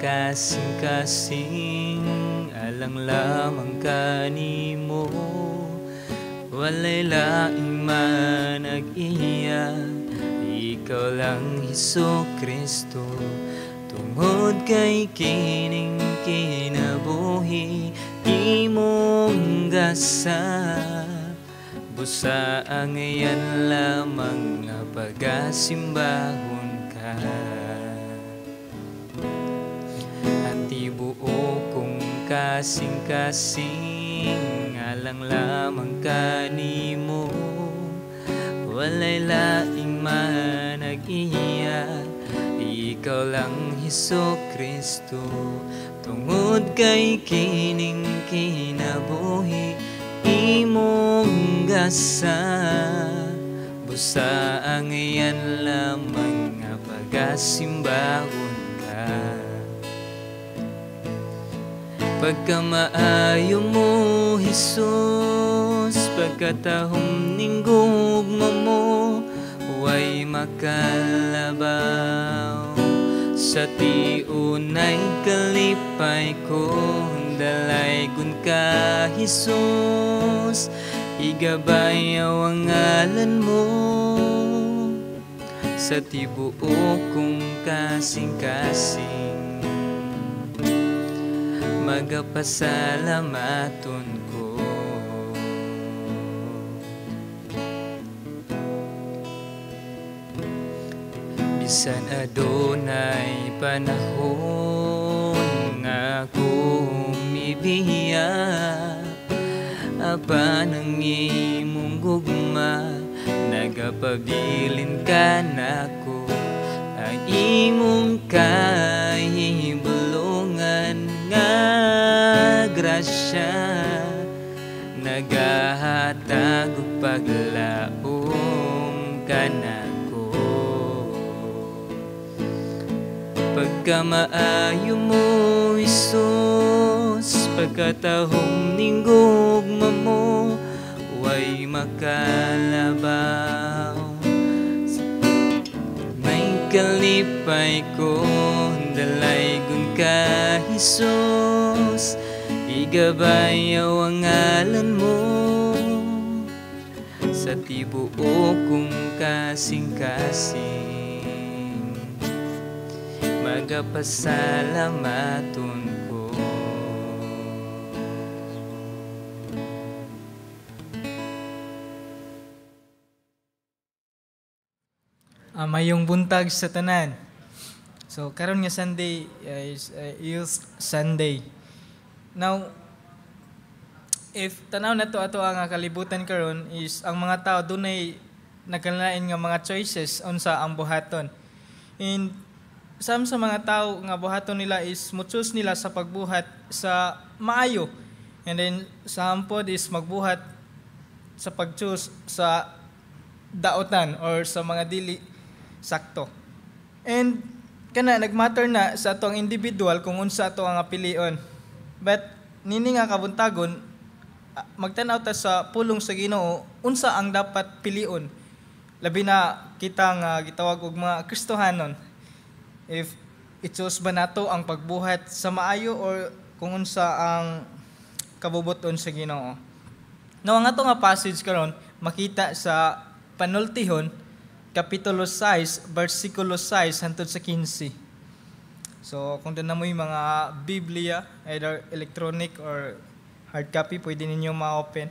kasing-kasing, alang lamang kanimo. Walay laing man nag-iya, ikaw lang Hesukristo. Tungod kay kining kinabuhi, imong gasa. Busa ang iyan lamang nga pagasimbahon ka. At ibuo kong kasing-kasing, alang lamang kanimo. Walay laing man nag-iya, ikaw lang Hesukristo. Tungod kay kining kinabuhi, imong gasa. Busa ang iyan lamang nga pagasimbahon ka. Pagkamaayo mo, Jesus, pagkatahom ning gugma mo, way makalabaw. Sa tiunay kalipay ko, dalay kun ka, Jesus, igabayaw ang ngalan mo. Sa tibuo kong kasing-kasing, magapasalamaton ko. Bisan adunay panahon nga kumibiya, apan ang imong gugma, nagapabilin ka nako. Ang imong kahibulungan nga grasya, nagahatag og paglaom ka nako. Pagkamaayo mo, Jesus, pagkatahom ning gugma mo, way makalabaw. May kalipay ko, dalaygon ka, Jesus, igabayaw ang ngalan mo. Sa tibuo kong kasing-kasing, magapasalamaton ko. Mayong buntag sa tanan. So karon nga Sunday is Youth Sunday. Now, if tanaw na to ato ang kalibutan karon is ang mga tao dunay nagkalain nga mga choices unsa ang buhaton. And sa mga tao nga buhaton nila is mo-choose nila sa pagbuhat sa maayo. And then sa ampod is magbuhat sa pag-choose sa daotan or sa mga dili sakto. And kana nagmatter na sa atong individual kung unsa ato ang pilion. But nini nga kabuntagon, magtan-aw ta sa pulong sa Ginoo unsa ang dapat pilion. Labi na kita nga gitawag og mga Kristohanon. If i-choose ba nato ang pagbuhat sa maayo or kung unsa ang kabubuton sa Ginoo. Now ang ato nga passage karon makita sa Panultihon Kapitulo 6, versikulo 6 hangtod sa 15. So, kung doon na mo yung mga Biblia, either electronic or hard copy, pwede ninyo ma-open.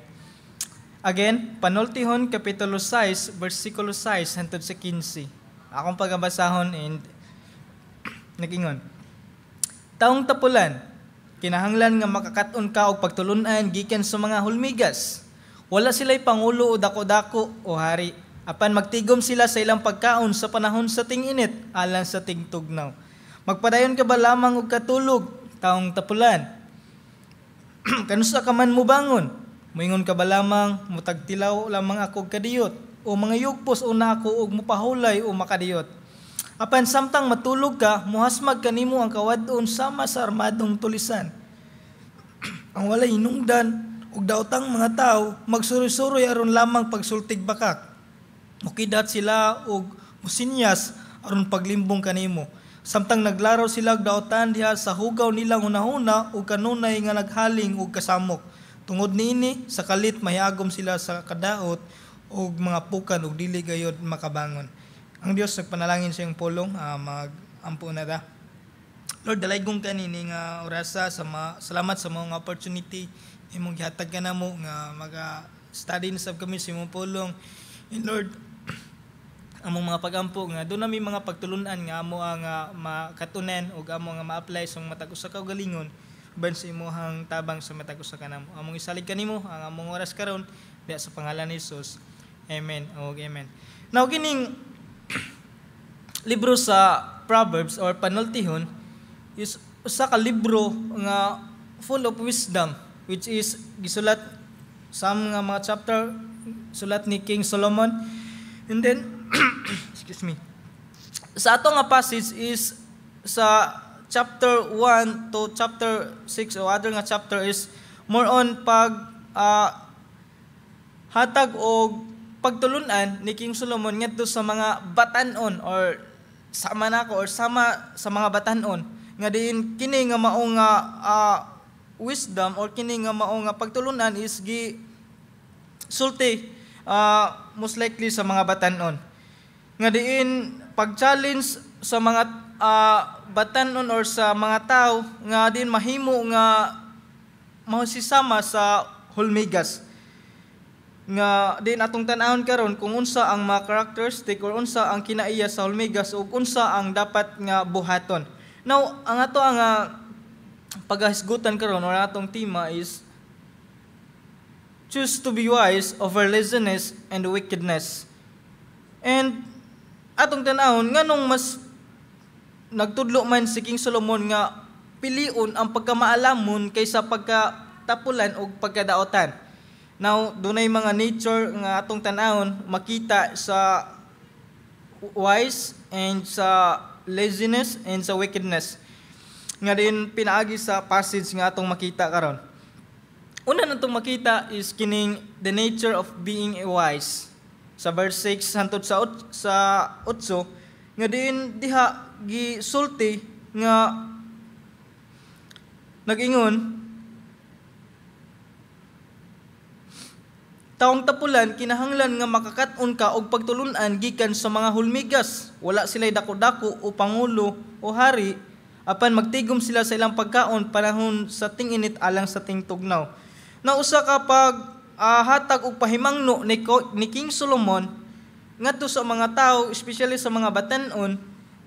Again, Panultihon Kapitulo 6, versikulo 6 hangtod sa 15. Akong pagabasahon and nagingon. Taong tapulan, kinahanglan nga makakaton ka og pagtulunan gikan sa mga hulmigas. Wala sila'y pangulo o dako-dako o hari. Apan magtigom sila sa ilang pagkaon sa panahon sa ting-init, alang sa ting-tugnaw. Magpadayon ka ba lamang og katulog, taong tapulan? Kanusa ka man mo bangon? Moingon ka ba lamang, mutagtilaw lamang ako og kadiyot? O mga yugpos una ako og mupahulay o makadiyot? Apan samtang matulog ka, muhasmag kanimo ang kawadon sama sa armadong tulisan. Ang walay hinungdan ug daotang mga tao magsuroy-suroy aron lamang pagsultig bakak. Mukidat sila og musinyas aron paglimbong kanimo. Samtang naglaro sila og daotan diha sa hugaw nilang hunahuna ug kanunay nga naghaling og kasamok. Tungod niini sa kalit mahiyagom sila sa kadaot ug mga pukan ug dili gayud makabangon. Ang Dios nagpanalangin sa iyong pulong, magampo na ta. Lord, dalaygon ka nini nga orasa salamat sa mga opportunity imong gihatag ka namo nga maga-study na sab kami sa imong pulong. And Lord, among mga pagampo nga doon nami mga pagtulunan nga amo nga makatunan ug amo nga ma-apply sa matag usa ka galingon ban sa imong tabang sa matag usa ka namo. Among isalig kanimo ang among oras karon diha sa pangalan ni Jesus. Amen. O amen. Now kining libro sa Proverbs or panultihon is usa ka libro nga full of wisdom which is gisulat sa mga chapter sulat ni King Solomon. And then excuse me. Sa ato nga passage is sa chapter 1 to chapter 6 o other nga chapter is more on hatag og pagtulunan ni King Solomon ngadto sa mga batan-on or sama nako or sama sa mga batan-on nga diin kini nga mao nga wisdom or kini nga mao nga pagtulunan is gi sulti most likely sa mga batan-on nga diin pag-challenge sa mga batan-on or sa mga tao nga diin mahimo nga mahusisama sa hulmigas nga din atong tan-awon karon kung unsa ang mga characteristic or unsa ang kinaiya sa hulmigas ug unsa ang dapat nga buhaton. Now, ang ato ang paghisgutan karon or atong tema is choose to be wise over laziness and wickedness. And atong tan-awon nganong mas nagtudlo man si King Solomon nga piliun ang pagkamaalamon kaysa pagkatapulan o pagkadaotan. Now, dunay mga nature nga atong tan-awon makita sa wise and sa laziness and sa wickedness. Nga din pinaagi sa passage nga atong makita karon. Una natong makita is kining the nature of being wise. Sa verse 6 hangtod sa 8 nga din diha gisulti nga nag-ingon taong tapulan kinahanglan nga makakat-on ka og pagtulunan gikan sa mga hulmigas. Wala sila'y dako-dako o pangulo o hari apan magtigom sila sa ilang pagkaon panahon sa ting-init alang sa ting-tugnaw. Na usa ka hatag og pahimangno ni King Solomon ngadto sa mga tao, especially sa mga batan-on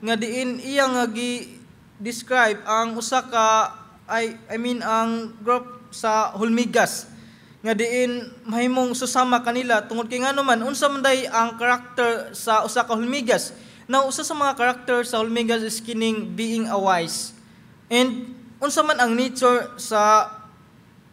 nga diin iya nga gi-describe ang usa ka ang group sa hulmigas nga diin mahimong susama kanila tungod kay ngano man unsa man day ang karakter sa usa ka hulmigas. Now usa sa mga karakter sa hulmigas is kining being a wise. And unsa man ang nature sa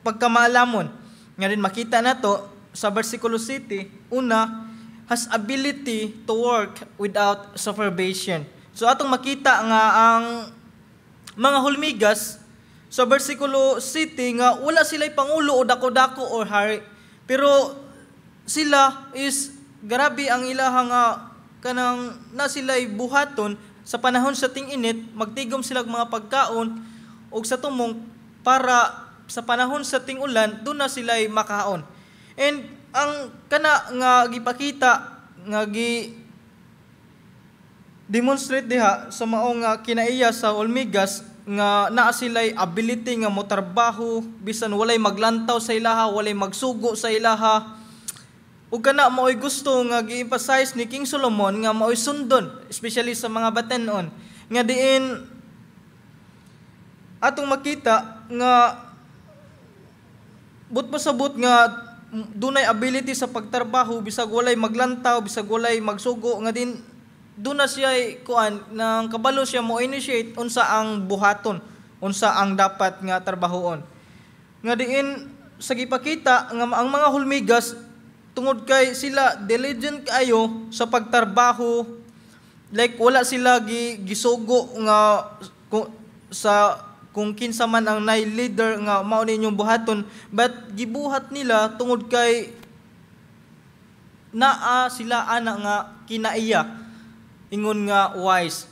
pagkamaalamon. Nga din makita nato sa versikulo 7, una, has ability to work without supervision. So atong makita nga ang mga hulmigas sa versikulo 7 nga wala sila'y pangulo o dako-dako or hari. Pero sila is grabe ang ilaha nga kanang na sila'y buhaton sa panahon sa ting-init, magtigom sila mga pagkaon o sa tumong para sa panahon sa ting-ulan doon na sila'y makaon. And ang kana nga gipakita nga demonstrate diha sa mao nga kinaiya sa hulmigas nga naa sila'y ability nga motrabaho bisan walay maglantaw sa ilaha, walay magsugo sa ilaha. Ug kana mao'y gusto nga gi-emphasize ni King Solomon nga mao'y sundon, especially sa mga batan-on nga diin atong makita nga but pasabot nga dunay ability sa pagtrabaho bisag walay maglantaw, bisag walay magsugo nga din doon na siya kuan nang kabalo siya mo initiate unsa ang buhaton, unsa ang dapat nga trabahoon. Nga diin sa gipakita nga ang mga hulmigas tungod kay sila diligent kaayo sa pagtrabaho, like wala sila gisugo nga kung kinsa man ang nay leader nga mao ninyong buhaton, but gibuhat nila tungod kay naa sila ana nga kinaiya ingon nga wise.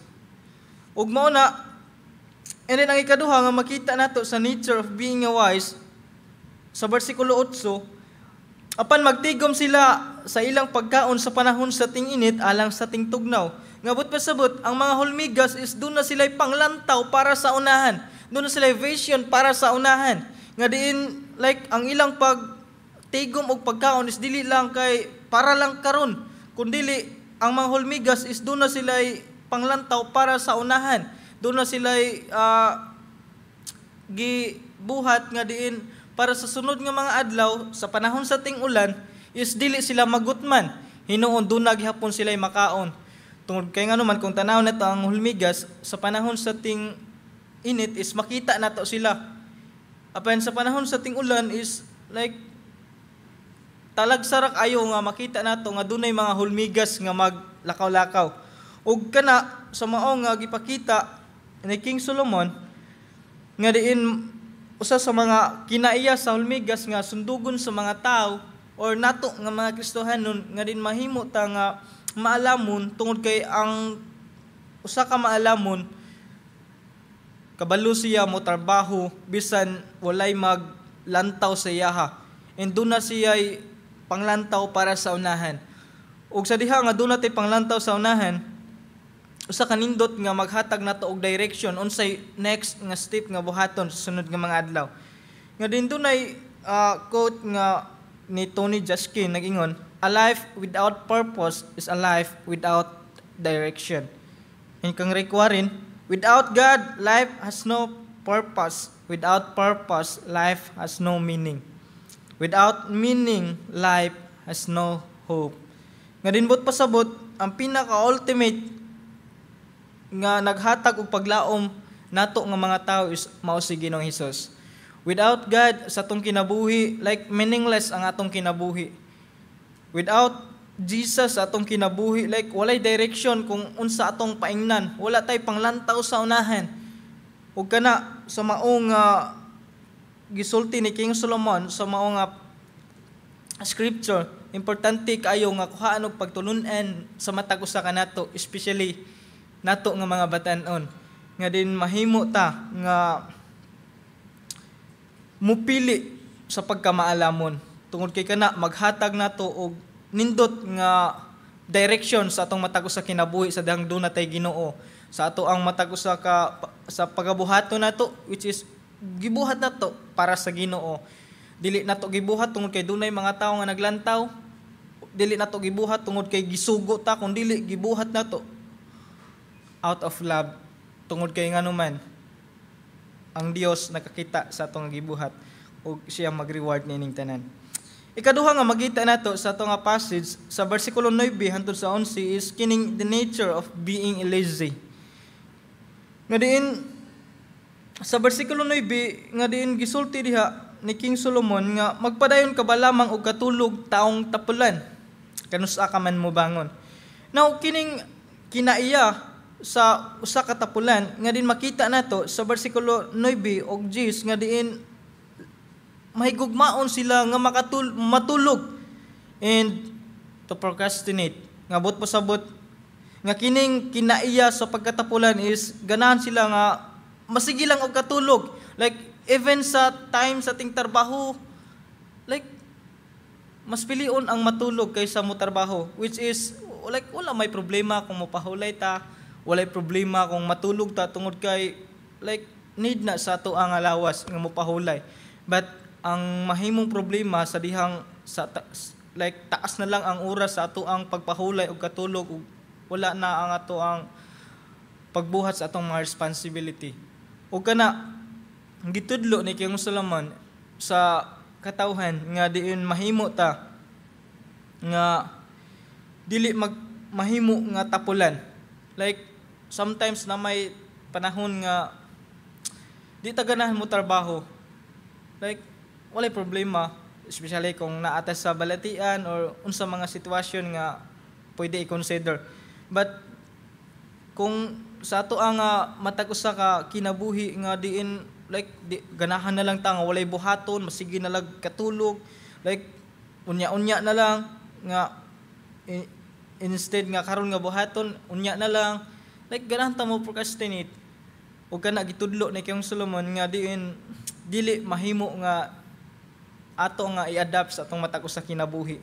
Ug mao na, and then ang ikaduha nga makita nato sa nature of being a wise sa bersikulo 8, apan magtigom sila sa ilang pagkaon sa panahon sa ting-init alang sa ting-tugnaw. Ngabot pasabot, ang mga hulmigas is doon na sila'y panglantaw para sa unahan. Doon na sila'y vision para sa unahan. Nga diin, like, ang ilang pagtigom o pagkaon is dili lang kay para lang karon, kundili ang mga hulmigas is doon na sila'y panglantaw para sa unahan. Doon na sila'y gibuhat nga diin para sa sunod nga mga adlaw sa panahon sa ting-ulan is dili sila magutman. Hinuon doon na gihapon sila'y makaon. Tungod kay nga naman kung tanaw nato ang hulmigas sa panahon sa ting-init is makita nato sila. Apan sa panahon sa ting-ulan is like talagsarak ayo nga makita nato nga dunay mga hulmigas nga maglakaw-lakaw. Ug kana sa mao nga gipakita ni King Solomon nga diin usa sa mga kinaiya sa hulmigas nga sundugon sa mga tao or nato nga mga Kristohanon nga din mahimo ta nga maalamon tungod kay ang usa ka maalamon kabalo siya mo trabaho bisan walay maglantaw sa iyaha. And doon na siya'y panglantaw para sa unahan. Ug sa diha nga doon natay panglantaw sa unahan, usa ka nindot nga maghatag nato og direction unsay next nga step nga buhaton sa sunod nga mga adlaw. Nga din dunay quote nga ni Tony Jaskin nag-ingon, "A life without purpose is a life without direction." And kang rekwarin, without God, life has no purpose. Without purpose, life has no meaning. Without meaning, life has no hope. Nga din bot pasabot, ang pinaka-ultimate nga naghatag og paglaom nato nga mga tao is mao si Ginoong Hesus. Without God sa atong kinabuhi, like meaningless ang atong kinabuhi. Without Jesus sa atong kinabuhi, like walay direction kung unsa atong paingnan. Wala tay panglantaw sa unahan. Ug kana sa maong gisulti ni King Solomon sa maong scripture, importante kaayo nga kuhaan og pagtulun-an sa matag usa kanato, especially nato nga mga batan-on. Nga din mahimo ta nga mupili sa pagkamaalamon. Tungod kay kana maghatag nato og nindot nga direction sa atong matag usa kinabuhi sa dihang do natay Ginoo. Sa ato ang matag usa ka sa pagabuhaton nato, which is gibuhat nato para sa Ginoo. Dili nato gibuhat tungod kay dunay mga tawo nga naglantaw. Dili nato gibuhat tungod kay gisugo ta, kun dili gibuhat nato out of love. Tungod kay nganuman ang Dios nakakita sa atong gibuhat ug siya mag-reward nining tanan. Ikaduha nga makita nato sa atong passage sa bersikulo 9 hangtod sa 11 is kining the nature of being lazy. Nga diin sa bersikulo 9 nga diin gisulti diha ni King Solomon nga magpadayon ka ba lamang og katulog taong tapulan kanusa ka man mo bangon. Now kining kinaiya sa usa ka tapulan nga din makita nato sa bersikulo 9 og 10 nga diin mahigugmaon sila nga matulog and to procrastinate. Nga bot pasabot nga kining kinaiya sa pagkatapulan is ganahan sila nga masigi lang og katulog. Like even sa time sa ting trabaho, like mas pilion ang matulog kaysa mo trabaho, which is like wala may problema kung mopahulay ta, walay problema kung matulog ta tungod kay like need na sa ato ang alawas nga mopahulay. But ang mahimong problema sa dihang sa like taas na lang ang oras sa ato ang pagpahulay og katulog ug wala na ang ato ang pagbuhat sa atong mga responsibility. Ug kana gitudlo ni King Solomon sa katawhan nga diin mahimo ta nga dili mahimo nga tapulan. Like sometimes na may panahon nga di ta ganahan mo trabaho. Like walay problema, especially kung naatas sa balatian or unsa mga sitwasyon nga pwede i-consider. But kung sa ato ang matag usa ka kinabuhi nga diin like ganahan na lang ta nga walay buhaton, masigi na lang katulog, like unya-unya na lang nga instead nga karon nga buhaton, unya na lang like ganahan ta mo procrastinate ug kana gitudlo ni kayong Solomon nga dili mahimo nga ato nga i-adapt sa atong matag usa kinabuhi,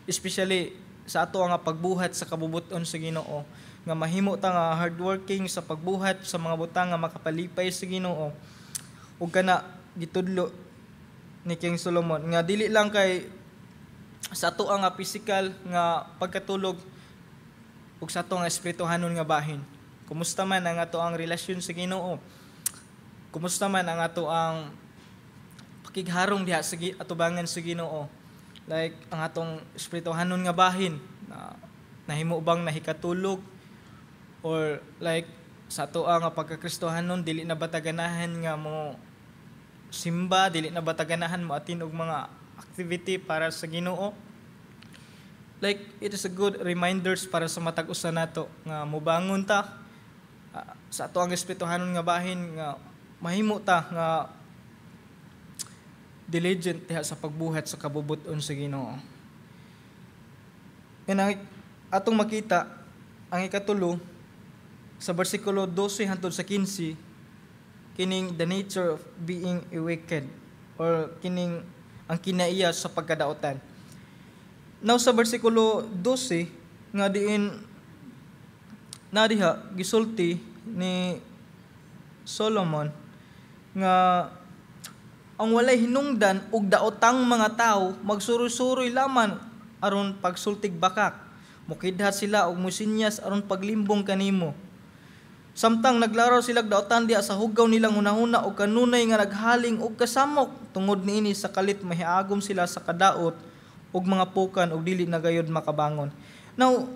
especially sa ato nga pagbuhat sa kabubuton sa Ginoo, nga mahimo ta nga hardworking sa pagbuhat sa mga butang nga makapalipay sa Ginoo. Ug kana gitudlo ni King Solomon nga dili lang kay sa ato nga physical nga pagkatulog ug sa ato nga espirituhanon nga bahin. Kumusta man ang ato ang relasyon sa Ginoo? Kumusta man ang ato ang pakigharong diha sa atubangan sa Ginoo? Like ang atong espirituhanon nga bahin na nahimo bang nahikatulog, or like sa ato nga pagkakristohanon dili na bataganahan nga mo simba, dili na bataganahan mo atin og mga activity para sa Ginoo. Like it is a good reminders para sa matag usa nato nga mobangon ta sa ato ang espirituhanon nga bahin, nga mahimo ta nga diligent diha sa pagbuhat sa kabubuton sa Ginoo. Ang atong makita ang ikatulo sa bersikulo 12 hangtod sa 15, kining the nature of being wicked, or kining ang kinaiya sa pagkadaotan. Now sa bersikulo 12 nga diin nadiha gisulti ni Solomon nga ang walay hinungdan ug daotang mga tao magsuroy-suroy lamang aron pagsultig bakak. Mukidhat sila og musinyas aron paglimbong kanimo. Samtang naglaraw sila daotan diha sa hugaw nilang hunahuna og kanunay nga naghaling og kasamok, tungod niini sa kalit mahiagom sila sa kadaot og mga pukan og dili na gayud makabangon. Now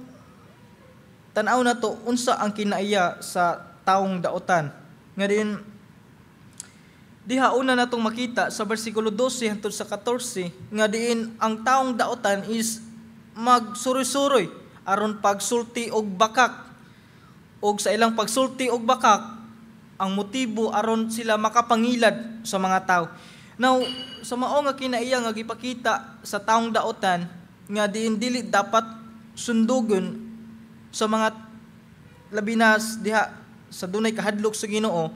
tan-aw na to unsa ang kinaiya sa taong daotan. Nga diha una natong makita sa bersikulo 12 hangtod sa 14 nga diin ang taong daotan is magsuroy-suroy aron pagsulti og bakak, og sa ilang pagsulti og bakak ang motibo aron sila makapangilad sa mga tao. Now sa mao nga kinaiya nga gipakita sa taong daotan nga diin dili dapat sundugon sa mga labinas diha sa dunay kahadlok sa Ginoo,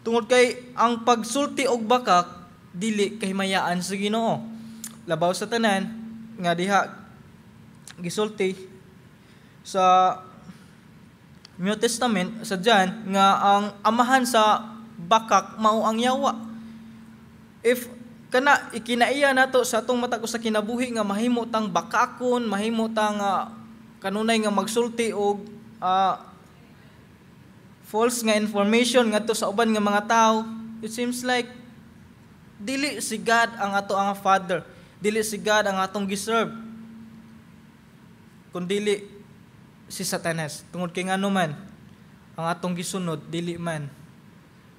tungod kay ang pagsulti og bakak dili kahimayaan sa Ginoo. Labaw sa tanan nga diha gisulti sa New Testament sa John nga ang amahan sa bakak mao ang yawa. If kana ikinaiya nato sa atong matag usa kinabuhi nga mahimo tang bakakon, mahimo tang kanunay nga magsulti og false nga information ngadto sa uban nga mga tao, it seems like dili si God ang ato ang Father, dili si God ang atong giserve, kundi si Satanas. Tungod kay ngano man ang atong gisunod dili man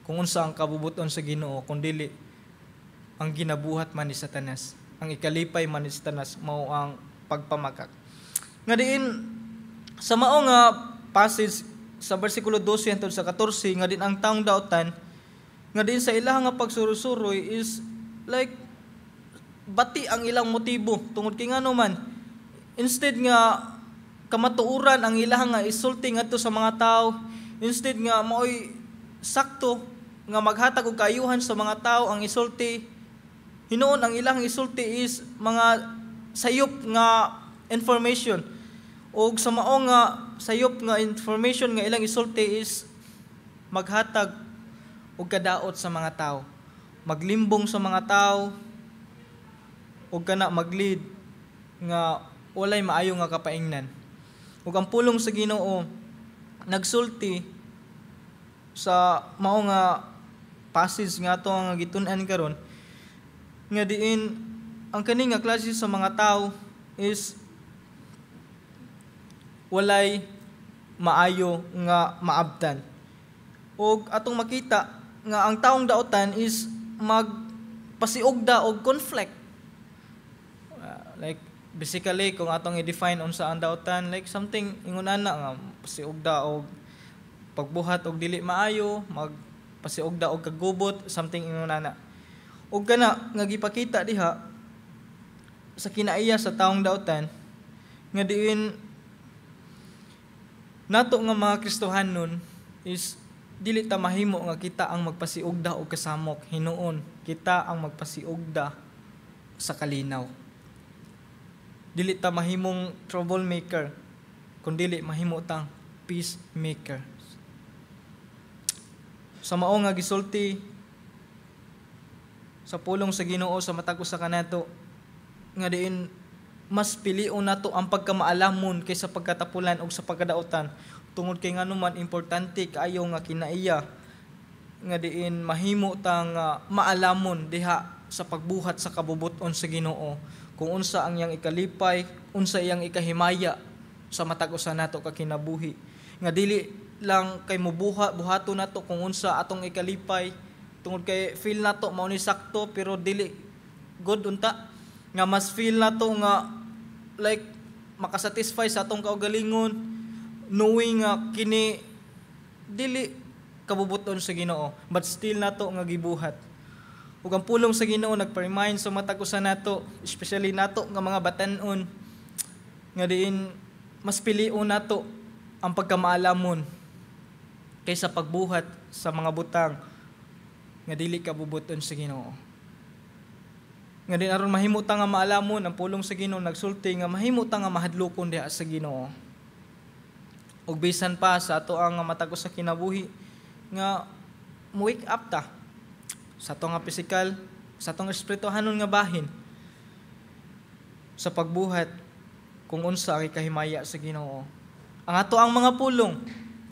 kung unsa ang kabubuton sa Ginoo, kundi ang ginabuhat man ni Satanas, ang ikalipay man ni Satanas mao ang pagpamakak. Nga diin sa mao nga passage sa bersikulo 12 hangtod sa 14 nga din ang taong daotan nga din sa ilang nga pagsuroy-suroy is like bati ang ilang motibo, tungod kay ngano man instead nga kamatuoran ang ilang nga isulti ngadto sa mga tao, instead nga maoy sakto nga maghatag og kaayuhan sa mga tao ang isulti, hinuon ang ilang isulti is mga sayop nga information, og sa mao nga sayop nga information nga ilang isulti is maghatag og kadaot sa mga tao, maglimbong sa mga tao, og kana maglid nga walay maayo nga kapaingnan. Ug ang pulong sa Ginoo nagsulti sa mao nga passage nga ato nga gitun-an karon nga diin ang kani nga klase sa mga tao is walay maayo nga maabtan. Og atong makita nga ang taong daotan is magpasiugda og conflict. Like basically kung atong i-define unsa ang daotan, like something ingon ana nga pasiugda og pagbuhat og dili maayo, magpasiugda og kagubot, something ingon ana. Og kana nga gipakita diha sa kinaiya sa taong daotan nga diin nato nga mga Kristohanon is dili ta mahimo nga kita ang magpasiugda og kasamok, hinuon kita ang magpasiugda sa kalinaw. Dili ta mahimong troublemaker, kundi mahimo tang peacemaker. Sa mao nga gisulti sa pulong sa Ginoo sa matag usa kanato nga diin mas pilion nato ang pagkamaalamon kaysa pagkatapulan og sa pagkadaotan, tungod kay nganuman importante kaayo nga kinaiya nga diin mahimo tang maalamon diha sa pagbuhat sa kabubuton sa Ginoo, kung unsa ang iyang ikalipay, unsa iyang ikahimaya sa matag usa nato ka kinabuhi, nga dili lang kay buhato nato kung unsa atong ikalipay, tungod kay feel nato mao ni sakto, pero dili good unta nga mas feel nato nga like makasatisfy sa atong kaugalingon, knowing nga kini dili kabubuton sa Ginoo, but still nato nga gibuhat. Ug ang pulong sa Ginoo nagpa-remind sa matag usa nato, especially nato nga mga batan-on, nga diin mas pilion nato ang pagkamaalamon kaysa pagbuhat sa mga butang nga dili kabubuton sa Ginoo. Nga din aron mahimutang nga maalamon ang pulong sa Ginoo, nagsulti nga mahimutang nga mahadlokon diha sa Ginoo. Ug bisan pa sa ato ang matag usa kinabuhi nga wake up ta sa ato nga pisikal, sa atong espirituhanon nga bahin sa pagbuhat kung unsa ang ikahimaya sa Ginoo. Ang ato ang mga pulong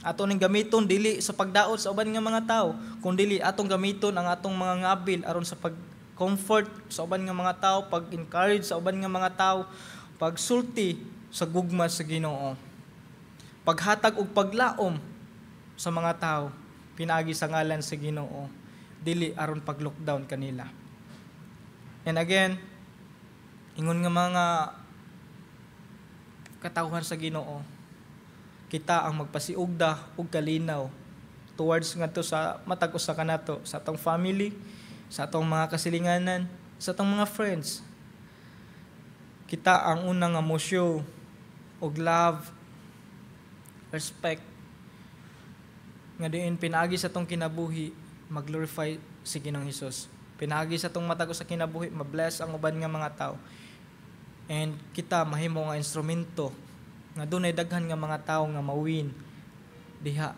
ato ning gamiton dili sa pagdaot sa uban nga mga tawo, kundi atong gamiton ang atong mga ngabil aron sa pag-comfort sa uban nga mga tawo, pag-encourage sa uban nga mga tawo, pagsulti sa gugma sa Ginoo, paghatag og paglaom sa mga tawo pinaagi sa ngalan sa Ginoo, dili aron pag-lockdown kanila. And again, ingon nga mga katawhan sa Ginoo, kita ang magpasiugda og kalinaw towards ngadto sa matag usa kanato, sa atong family, sa atong mga kasilinganan, sa atong mga friends. Kita ang unang nga mo-show og love, respect, nga diin pinaagi sa atong kinabuhi mag-glorify si Ginoong Hesus. Pinaagi sa atong matag usa kinabuhi ma-bless ang uban nga mga tao. And kita mahimo nga instrumento nga dunay daghan nga mga tawo nga mawin diha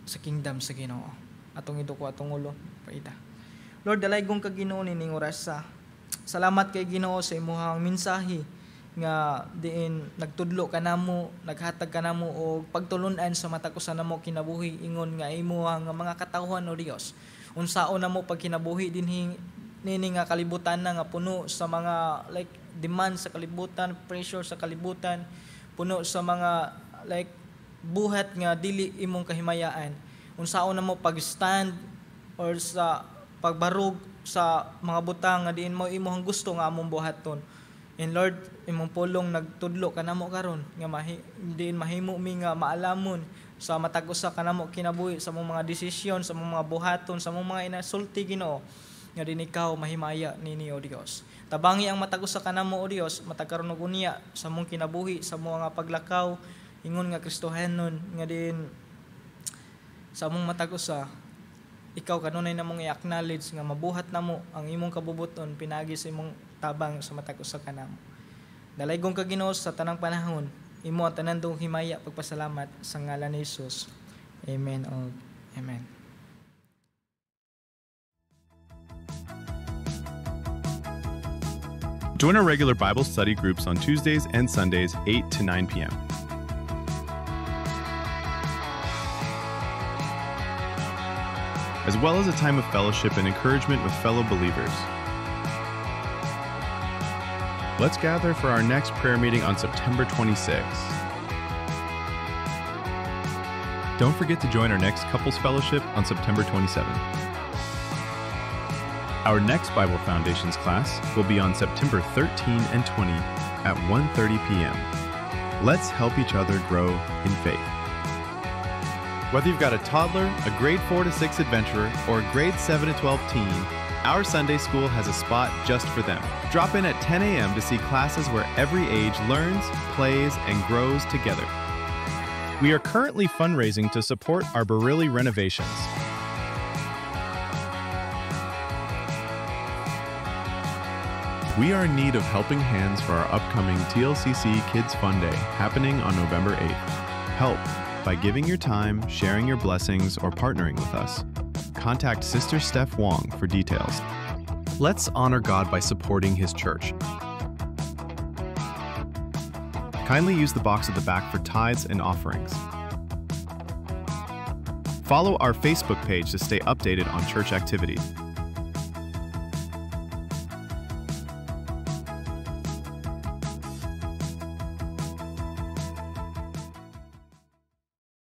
sa kingdom sa Ginoo. Atong iduko atong ulo, paida. Lord, dalaygong ka Ginoo nining oras sa. Salamat kay Ginoo sa imong mensahe nga diin nagtudlo kanamo, naghatag kanamo og pagtulun-an sa matag usa namo kinabuhi, ingon nga imo nga mga katawhan o Dios. Unsaon namo pag kinabuhi dinhi nini nga kalibutan na nga puno sa mga like demand sa kalibutan, pressure sa kalibutan, puno sa mga like buhat nga dili imong kahimayaan. Unsaon namo pag-stand or sa pagbarog sa mga butang nga diin mo imong gusto nga among buhaton. And Lord, imong pulong nagtudlo kanamo karon nga diin mahimo mi nga maalamon sa matag usa kanamo kinabuhi sa among mga desisyon, sa among mga buhaton, sa among mga inasulti Ginoo, nga din ikaw mahimaya nini o Dios. Tabangi ang matag usa kanamo o Dios, matag karon og unya sa among kinabuhi, sa among mga paglakaw, ingon nga Kristohanon, nga din sa among matag usa, ikaw kanunay namong i-acknowledge nga mabuhat namo ang imong kabubuton pinagi sa imong tabang sa matag usa kanamo. Dalaygong ka Ginoo sa tanang panahon, imo ang tanan dong himaya pagpasalamat sa ngalan ni Jesus. Amen o amen. Join our regular Bible study groups on Tuesdays and Sundays, 8 to 9 p.m. as well as a time of fellowship and encouragement with fellow believers. Let's gather for our next prayer meeting on September 26th. Don't forget to join our next Couples Fellowship on September 27th. Our next Bible Foundations class will be on September 13 and 20 at 1:30 p.m. Let's help each other grow in faith. Whether you've got a toddler, a grade 4 to 6 adventurer, or a grade 7 to 12 teen, our Sunday school has a spot just for them. Drop in at 10 a.m. to see classes where every age learns, plays, and grows together. We are currently fundraising to support our Barilli renovations. We are in need of helping hands for our upcoming TLCC Kids Fun Day happening on November 8th. Help by giving your time, sharing your blessings, or partnering with us. Contact Sister Steph Wong for details. Let's honor God by supporting His church. Kindly use the box at the back for tithes and offerings. Follow our Facebook page to stay updated on church activities.